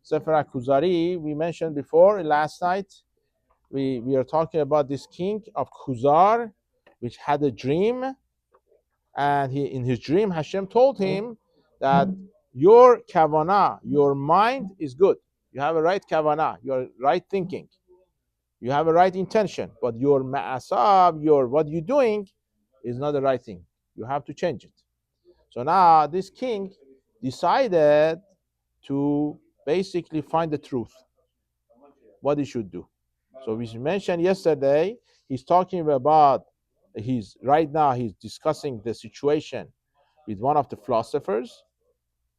Sefer HaKuzari, we mentioned before last night. We are talking about this king of Kuzar, which had a dream, and in his dream, Hashem told him that your kavanah, your mind is good. You have a right kavanah, your right thinking. You have a right intention, but your ma'asab, your what you're doing, is not the right thing. You have to change it. So now this king decided to basically find the truth, what he should do. So we mentioned yesterday, he's talking about right now he's discussing the situation with one of the philosophers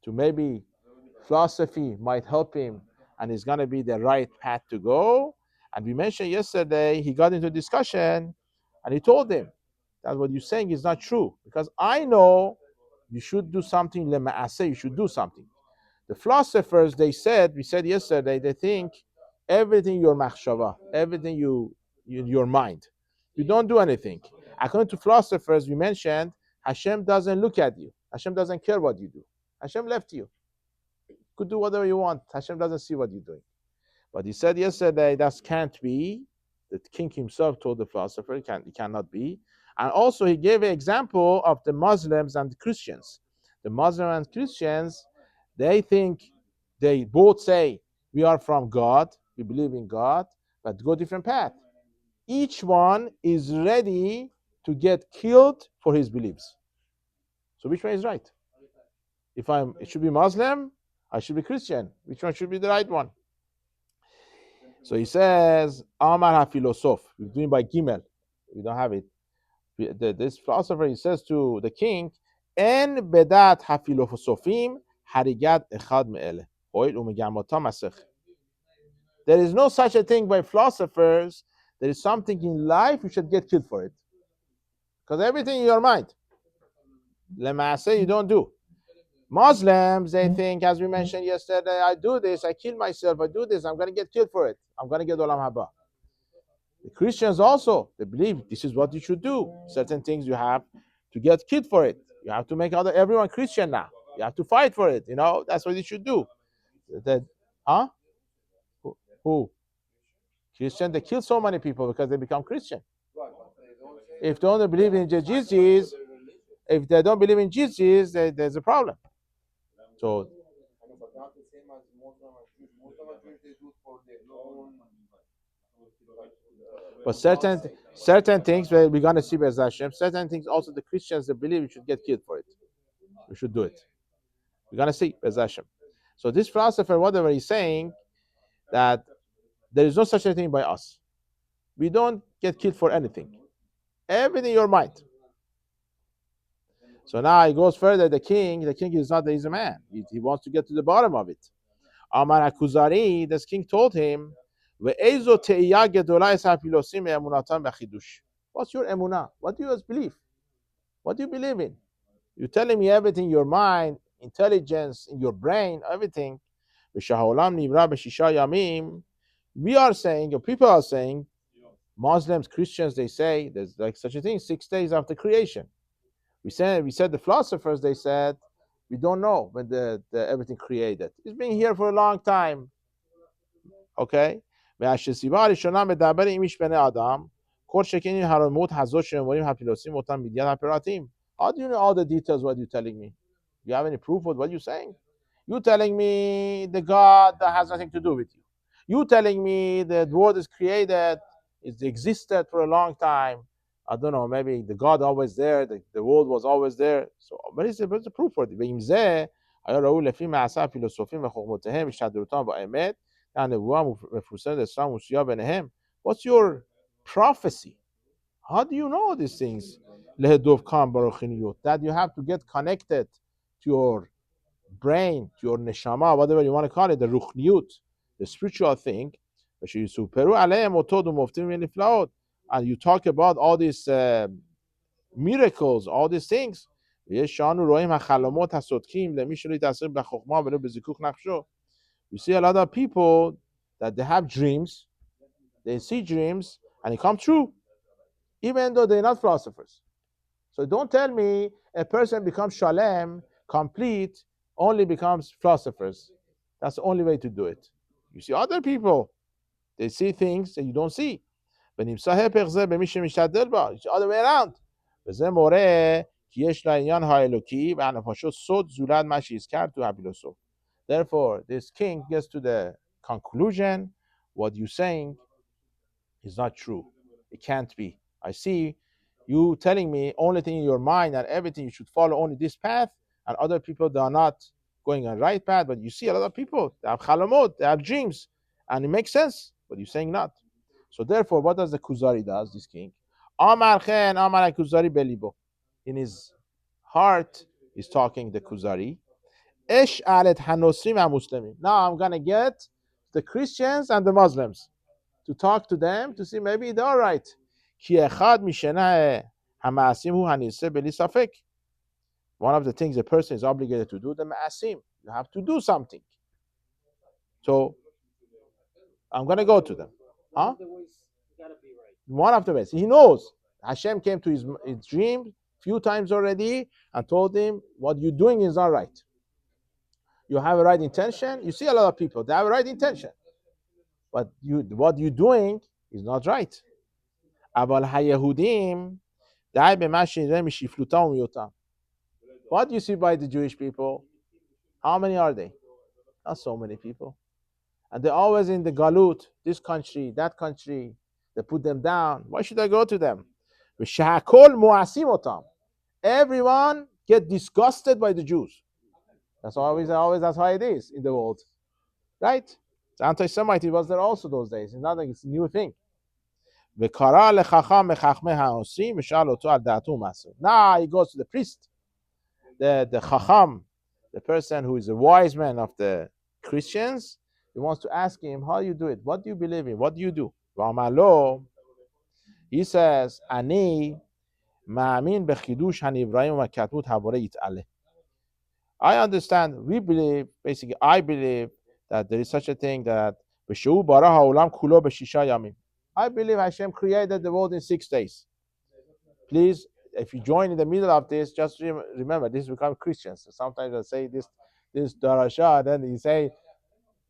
to maybe philosophy might help him and it's going to be the right path to go. And we mentioned yesterday he got into discussion and he told him that what you're saying is not true because I know you should do something lema'aseh, you should do something. The philosophers, we said yesterday, they think everything your machshava, everything your mind. You don't do anything. According to philosophers, we mentioned Hashem doesn't look at you. Hashem doesn't care what you do. Hashem left you. You could do whatever you want. Hashem doesn't see what you're doing. But he said yesterday that can't be. The king himself told the philosopher it cannot be. And also he gave an example of the Muslims and the Christians. The Muslims and Christians, they both say we are from God, we believe in God, but go different path. Each one is ready to get killed for his beliefs. So which one is right? It should be Muslim, I should be Christian. Which one should be the right one? So he says, Amar HaPhilosoph. We're doing by Gimel. We don't have it. This philosopher, he says to the king, En bedat HaPhilosophim harigat echad me'ele. There is no such a thing by philosophers. There is something in life you should get killed for it. Because everything in your mind. Lema'aseh you don't do. Muslims, they think, as we mentioned yesterday, I do this, I kill myself, I do this, I'm going to get killed for it. I'm going to get Olam Haba. The Christians also, they believe this is what you should do. Certain things you have to get killed for it. You have to make everyone Christian now. You have to fight for it. That's what you should do. Huh? Who? Christian, they kill so many people because they become Christian. If they don't believe in Jesus, if they don't believe in Jesus, there's a problem. So, but certain things we're gonna see Be'ez Hashem, certain things also the Christians they believe we should get killed for it. We should do it. We're gonna see Be'ez Hashem. So this philosopher, whatever he's saying, that there is no such a thing by us. We don't get killed for anything. Everything in your mind. So now he goes further. The king is not he's a man. He wants to get to the bottom of it. Amar HaKuzari, this king told him, what's your emunah? What do you believe? What do you believe in? You're telling me everything, your mind, intelligence, in your brain, everything. We are saying, or people are saying, Muslims, Christians, they say there's like such a thing, 6 days after creation. We said the philosophers, they said, we don't know when the everything created. It's been here for a long time. Okay? How do you know all the details what you're telling me? You have any proof of what you're saying? You telling me the God that has nothing to do with you. You telling me the world is created, it existed for a long time. I don't know, maybe the God always there, the world was always there. So what's the proof for it? What's your prophecy? How do you know these things? That you have to get connected to your brain, to your neshama, whatever you want to call it, the ruchniyut, the spiritual thing. And you talk about all these miracles, all these things. We see a lot of people that they have dreams, they see dreams, and it comes true, even though they're not philosophers. So don't tell me a person becomes shalem, complete, only becomes philosophers. That's the only way to do it. You see other people, they see things that you don't see. ונמצא הפך זה במי שמשתדל בה. It's the other way around. וזה מורה כי יש לעניין האלוקי והנפשות סוד זולת מה שהזכר to הפילוסוף. Therefore, this king gets to the conclusion, what you're saying is not true. It can't be. I see you telling me only thing in your mind and everything you should follow only this path, and other people they are not going on the right path. But you see a lot of people they have chalamot, they have dreams, and it makes sense. But you're saying not. So therefore, what does the Kuzari does? This king, Amar chen Amar Kuzari belibo, in his heart is talking the Kuzari. Esh alet hanosim muslimin. Now I'm gonna get the Christians and the Muslims to talk to them to see maybe they're all right. Ki echad mishena hamaasim hu hanise beli safek. One of the things a person is obligated to do, the maasim. You have to do something. So I'm going to go to them. Huh? One of the ways. He knows. Hashem came to his dream a few times already and told him, what you're doing is not right. You have a right intention. You see a lot of people, they have a right intention. But what you're doing is not right. אבל היהודים די במה שנראה משפלותם ומיעוטם. What do you see by the Jewish people? How many are they? Not so many people. And they're always in the galut, this country, that country. They put them down. Why should I go to them? ושהכול מואסים אותם. Everyone get disgusted by the Jews. That's always that's how it is in the world. Right? The anti-Semitism was there also those days. It's not like it's a new thing. וקרא לחכם מחכמי העושים ושאל אותו על דעתו ומעשו. Now he goes to the priest, the chacham, the person who is a wise man of the Christians. He wants to ask him, how do you do it? What do you believe in? What do you do? ואמר לו, he says, אני מאמין בחידוש הנבראים ומהכתבות הבורא יתעלה. I understand, we believe, basically I believe that there is such a thing that ושהוא ברא העולם כולו בשישה ימים. I believe Hashem created the world in 6 days. Please, if you join in the middle of this, just remember, this become Christians. So sometimes I say this darasha, then you say,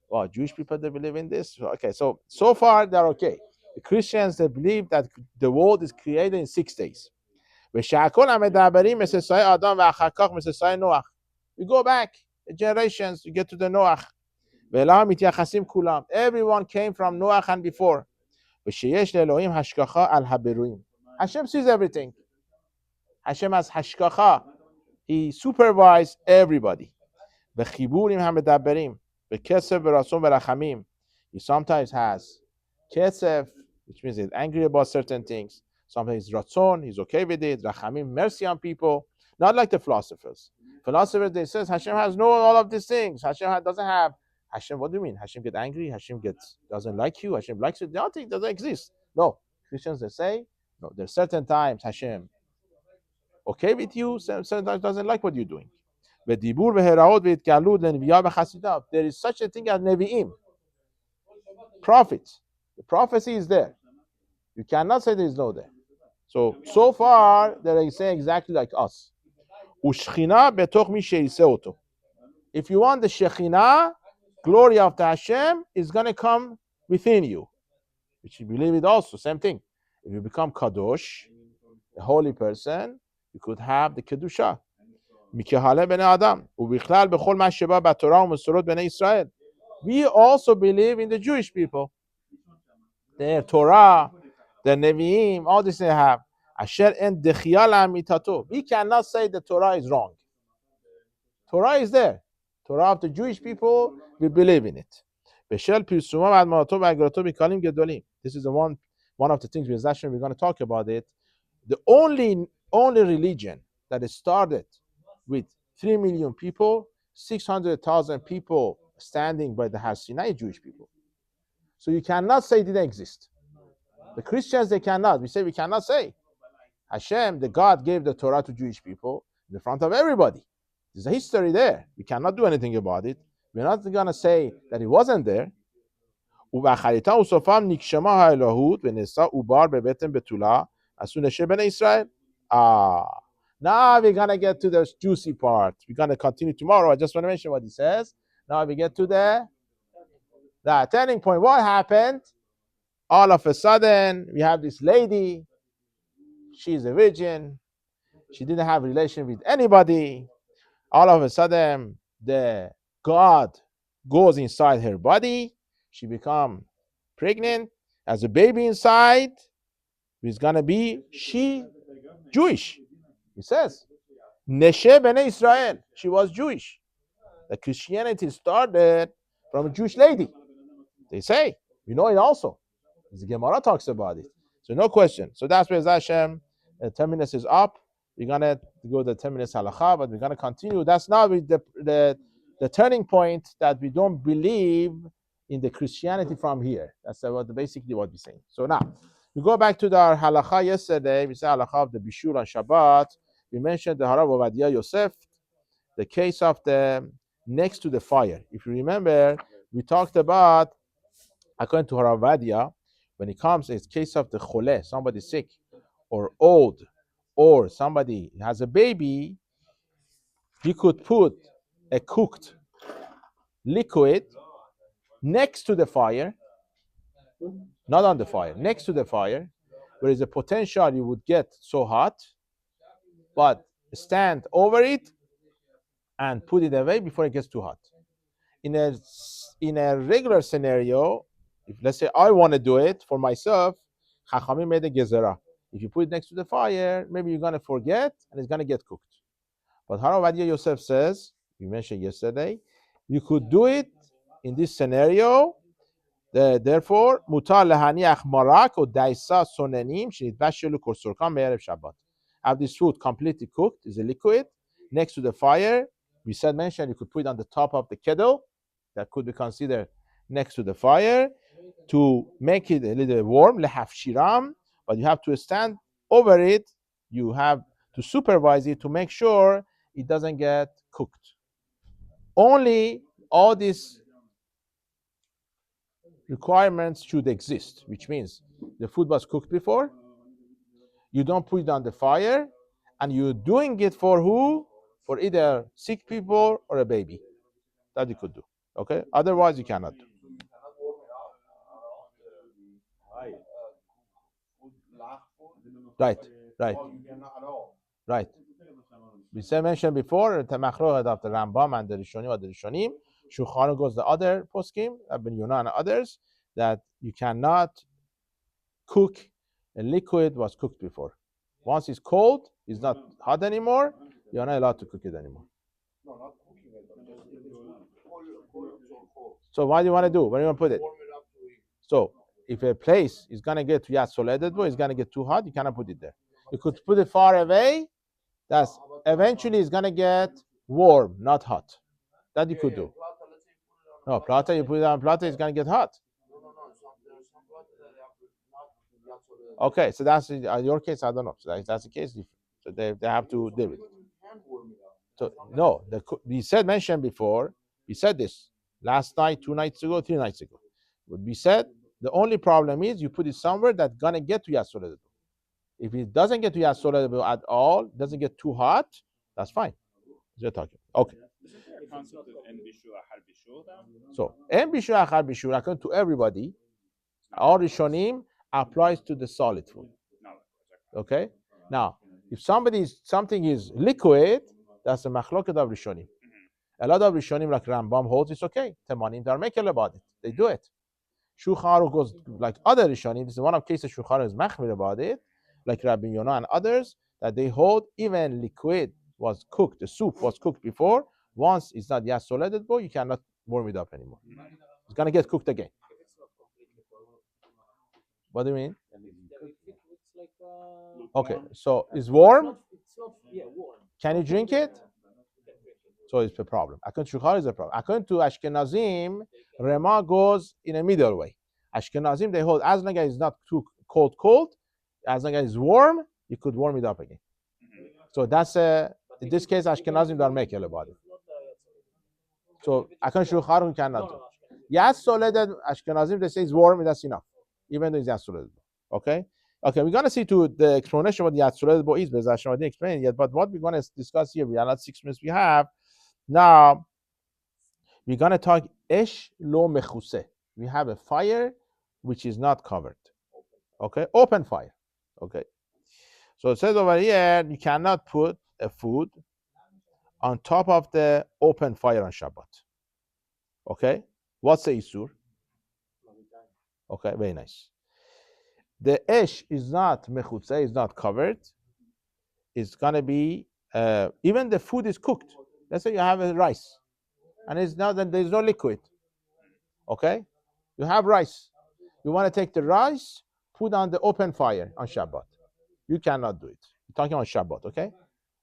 well, Jewish people, they believe in this. Okay, so far they're okay. The Christians, they believe that the world is created in 6 days. We go back generations, you get to the Noach. Everyone came from Noach and before. Hashem sees everything. Hashem has hashkacha. He supervised everybody. He sometimes has kesef, which means he's angry about certain things. Sometimes ratzon, he's okay with it. Rachamim, mercy on people. Not like the philosophers. Philosophers, they say Hashem has no all of these things. Hashem doesn't have. Hashem, what do you mean? Hashem get angry? Hashem doesn't like you? Hashem likes you? Nothing doesn't exist. No. Christians, they say, no, there's certain times Hashem okay with you, certain times doesn't like what you're doing. There is such a thing as Nevi'im, prophets. The prophecy is there. You cannot say there is no there. So far, they're saying exactly like us. If you want the Shekhinah, glory of the Hashem is going to come within you. Which you believe it also, same thing. If you become Kadosh, a holy person, you could have the Kedusha. We also believe in the Jewish people. Their Torah, the Nevi'im, all this they have. We cannot say the Torah is wrong. Torah is there. Torah of the Jewish people, we believe in it. This is the one of the things we're going to talk about it. The only religion that is started with 3 million people, 600,000 people standing by the Har Sinai, Jewish people. So you cannot say it didn't exist. The Christians, they cannot. We say we cannot say. Hashem, the God, gave the Torah to Jewish people in the front of everybody. There's a history there. We cannot do anything about it. We're not going to say that it wasn't there. Now we're going to get to the juicy part. We're going to continue tomorrow. I just want to mention what he says. Now we get to the turning point. What happened? All of a sudden, we have this lady. She's a virgin. She didn't have a relation with anybody. All of a sudden, the God goes inside her body. She becomes pregnant, has a baby inside. It's gonna be Jewish. He says, Neshe Bene Israel. She was Jewish. The Christianity started from a Jewish lady. They say. We know it also. The Gemara talks about it. So no question. So that's where Hashem, 10 minutes is up. We're gonna go to 10 minutes halacha, but we're gonna continue. That's now with the turning point that we don't believe in the Christianity from here. That's basically what we're saying. So now we go back to our halacha yesterday. We say halacha of the bishur on Shabbat. We mentioned the Harav Ovadia Yosef, the case of the next to the fire. If you remember, we talked about, according to Harav Ovadia, when it comes in case of the chole, somebody sick or old, or somebody has a baby, you could put a cooked liquid next to the fire, not on the fire, next to the fire, where is a potential you would get so hot, but stand over it and put it away before it gets too hot. In a regular scenario, if let's say I want to do it for myself, Chachamim made a gezerah. If you put it next to the fire, maybe you're going to forget and it's going to get cooked. But Harav Ovadia Yosef says, we mentioned yesterday, you could do it in this scenario. Therefore, mutar lehaniach marak or daisa sonenim shenitbashelu korsorkam me'erev Shabbat. Have this food completely cooked, is a liquid, next to the fire. We said, mentioned, you could put it on the top of the kettle. That could be considered next to the fire to make it a little warm, lehafshiram, but you have to stand over it. You have to supervise it to make sure it doesn't get cooked. Only all these requirements should exist, which means the food was cooked before, you don't put it on the fire, and you're doing it for who? For either sick people or a baby. That you could do. Okay? Otherwise, you cannot do. Right. We mentioned before the machlokes of the Rambam and the Rishonim, Shulchan goes the other poskim, Rabbi Yonah and others, that you cannot cook a liquid was cooked before. Once it's cold, it's not hot anymore, you're not allowed to cook it anymore. So what do you want to do? Where do you want to put it? So if a place is going to get solededbo, it's going to get too hot, you cannot put it there. You could put it far away, that's eventually it's going to get warm, not hot. That you could do. No, plata, you put it on plata, it's going to get hot. Okay, so that's your case, I don't know. So that's the case, so they have to deal with it. So no, we mentioned before, we said this last night, 2 nights ago, 3 nights ago. But we said the only problem is you put it somewhere that's gonna get to Yasoledebo. If it doesn't get to Yasoledebo at all, doesn't get too hot, that's fine. You're talking. Okay. So En Bishur Achar Bishur, according to everybody, all Rishonim applies to the solid food. Okay? Now, if something is liquid, that's a machloket of Rishonim. A lot of Rishonim, like Rambam, holds it's okay. Temanim, they're makel about it. They do it. Shulchan Aruch goes like other Rishonim. This is one of cases Shulchan Aruch is machmir about it, like Rabbi Yonah and others, that they hold even liquid was cooked, the soup was cooked before. Once it's not yet soleded, you cannot warm it up anymore. It's gonna get cooked again. What do you mean? Okay, so it's warm. Can you drink it? So it's a problem. According to Shulchan is a problem. According to Ashkenazim, Rema goes in a middle way. Ashkenazim, they hold as long as it's not too cold, as long as it's warm, you could warm it up again. So that's in this case, Ashkenazim don't make it about it. So according to Shulchan, we cannot do. Yes, so let Ashkenazim, they say it's warm, that's enough, even though it's Yatzuledbo. Okay, we're going to see to the explanation what the Yatzuledbo is, because I didn't explain it yet. But what we're going to discuss here, we are not 6 minutes we have. Now, we're gonna talk esh lo mechuse. We have a fire which is not covered. Okay, open fire. Okay, so it says over here you cannot put a food on top of the open fire on Shabbat. Okay, what's the isur? Okay, very nice. The esh is not mechutze, is not covered. It's gonna be even the food is cooked. Let's say you have a rice, and it's not that there's no liquid. Okay, you have rice. You want to take the rice, put on the open fire on Shabbat. You cannot do it. We're talking on Shabbat. Okay,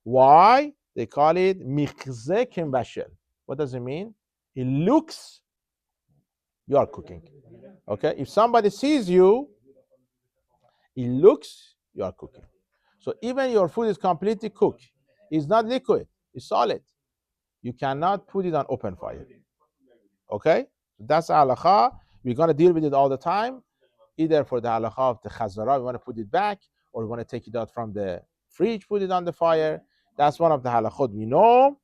why? They call it michze bashel. What does it mean? It looks you are cooking. Okay, if somebody sees you, it looks you are cooking. So even your food is completely cooked, it's not liquid, it's solid. You cannot put it on open fire. Okay, that's halacha. We're gonna deal with it all the time. Either for the halacha of the chazara, we want to put it back, or we want to take it out from the fridge, put it on the fire. That's one of the halachot. We know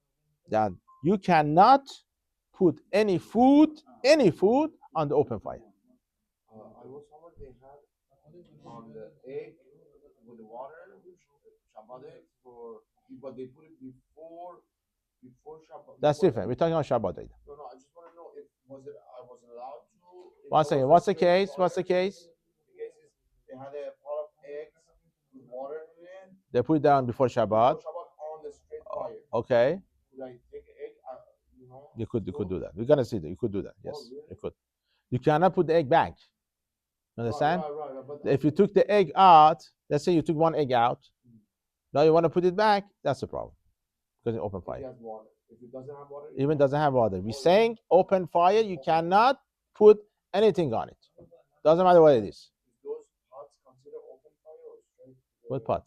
that you cannot put any food on the open fire. I was somewhere they had on the egg with the water, Shabbat egg but they put it before Shabbat. That's different. We're talking about Shabbat. No, I just want to know if I was allowed to. One second. What's the case? What's the case? The case is they had a pot of eggs with water in it. They put it down before Shabbat. Shabbat on the straight fire. Okay. Could I take an egg? You could do that. We're gonna see that. You could do that. Yes, really? You could. You cannot put the egg back. Understand? Right. If you took the egg out, let's say you took one egg out, now you want to put it back, that's a problem. Because it's open fire. If it has water. If it doesn't have water, even doesn't have water. We're saying open fire, you cannot put anything on it. Doesn't matter what it is. Those pots considered open fire or straight? What pot?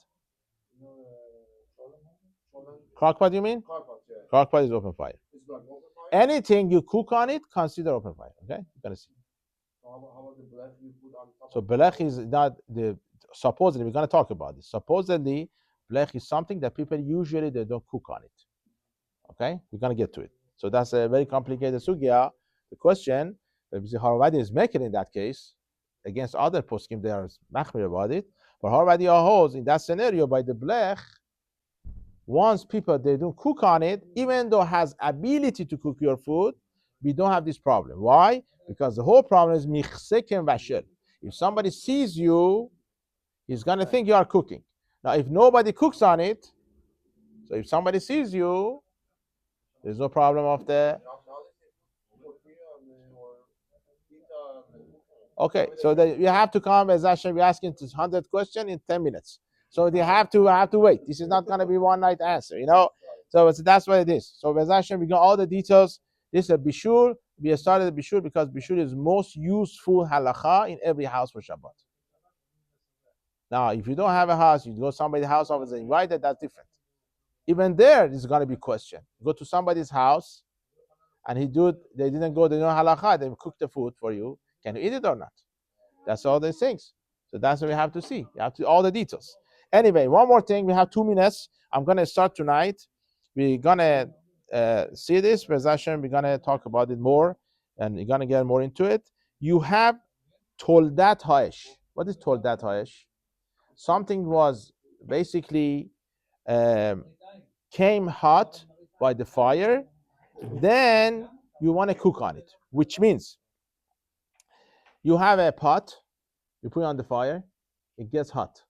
Crock pot, you mean? Crock pot, yeah. Crock pot is open fire. It's like open fire? Anything you cook on it, consider open fire. Okay? You're gonna see. So how about the blech you put on top? So blech is not the supposedly we're gonna talk about this. Supposedly, blech is something that people usually they don't cook on it. Okay, we're gonna get to it. So that's a very complicated sugya. The question that Harvadi is making in that case against other poskim, they are machmir about it. But Harvadi holds in that scenario by the blech. Once people they don't cook on it, even though it has ability to cook your food, we don't have this problem. Why? Because the whole problem is michsekem vashel. If somebody sees you, he's gonna think you are cooking. Now, if nobody cooks on it, so if somebody sees you, there's no problem of the. Okay, so you have to come as Hashem. We're asking 100 questions in 10 minutes. So they have to wait. This is not going to be one night answer, So that's what it is. So as Hashem, we got all the details. This is a bishur. We started the bishur because bishur is most useful halacha in every house for Shabbat. Now, if you don't have a house, you go to somebody's house, always invited. That's different. Even there, there's going to be question. You go to somebody's house, and they didn't go, they know halacha, they cook the food for you. Can you eat it or not? That's all these things. So that's what we have to see. You have to all the details. Anyway, one more thing. We have 2 minutes. I'm going to start tonight. We're going to see this. We're going to talk about it more, and we're going to get more into it. You have toldat ha'esh. What is toldat ha'esh? Something was basically came hot by the fire, then you want to cook on it, which means you have a pot, you put it on the fire, it gets hot.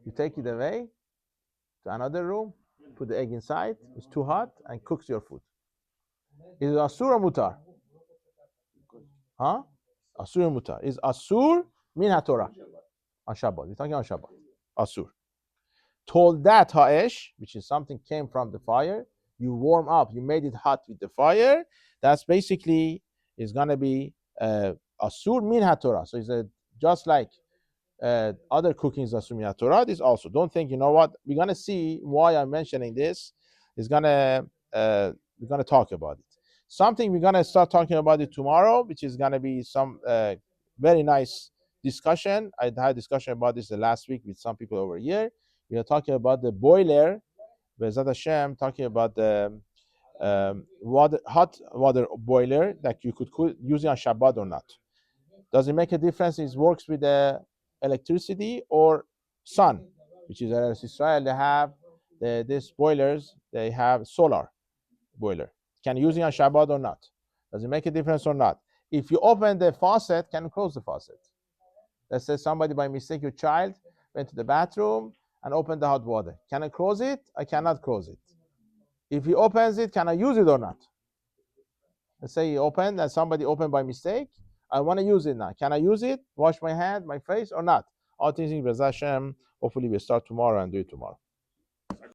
You take it away to another room, put the egg inside, it's too hot, and cooks your food. Is it asur or mutar? Huh? Asur or mutar. Is asur min haTorah on Shabbat. We're talking on Shabbat. Asur. Toldat ha'esh, which is something came from the fire, you warm up, you made it hot with the fire, that's basically is going to be asur min haTorah. So it's just like other cooking is asur min haTorah. This also, don't think, you know what, we're going to see why I'm mentioning this. We're going to talk about it. Something we're going to start talking about it tomorrow, which is going to be some very nice discussion. I had a discussion about this the last week with some people over here. We are talking about the boiler, Be'ezat Hashem, talking about the hot water boiler that you could use it on Shabbat or not. Does it make a difference? It works with the electricity or sun, which is Israel. They have these boilers. They have solar boiler. Can you use it on Shabbat or not? Does it make a difference or not? If you open the faucet, can you close the faucet? Let's say somebody by mistake, your child, went to the bathroom and opened the hot water. Can I close it? I cannot close it. If he opens it, can I use it or not? Let's say he opened and somebody opened by mistake. I want to use it now. Can I use it? Wash my hand, my face, or not? All things in Hashem. Hopefully, we start tomorrow and do it tomorrow.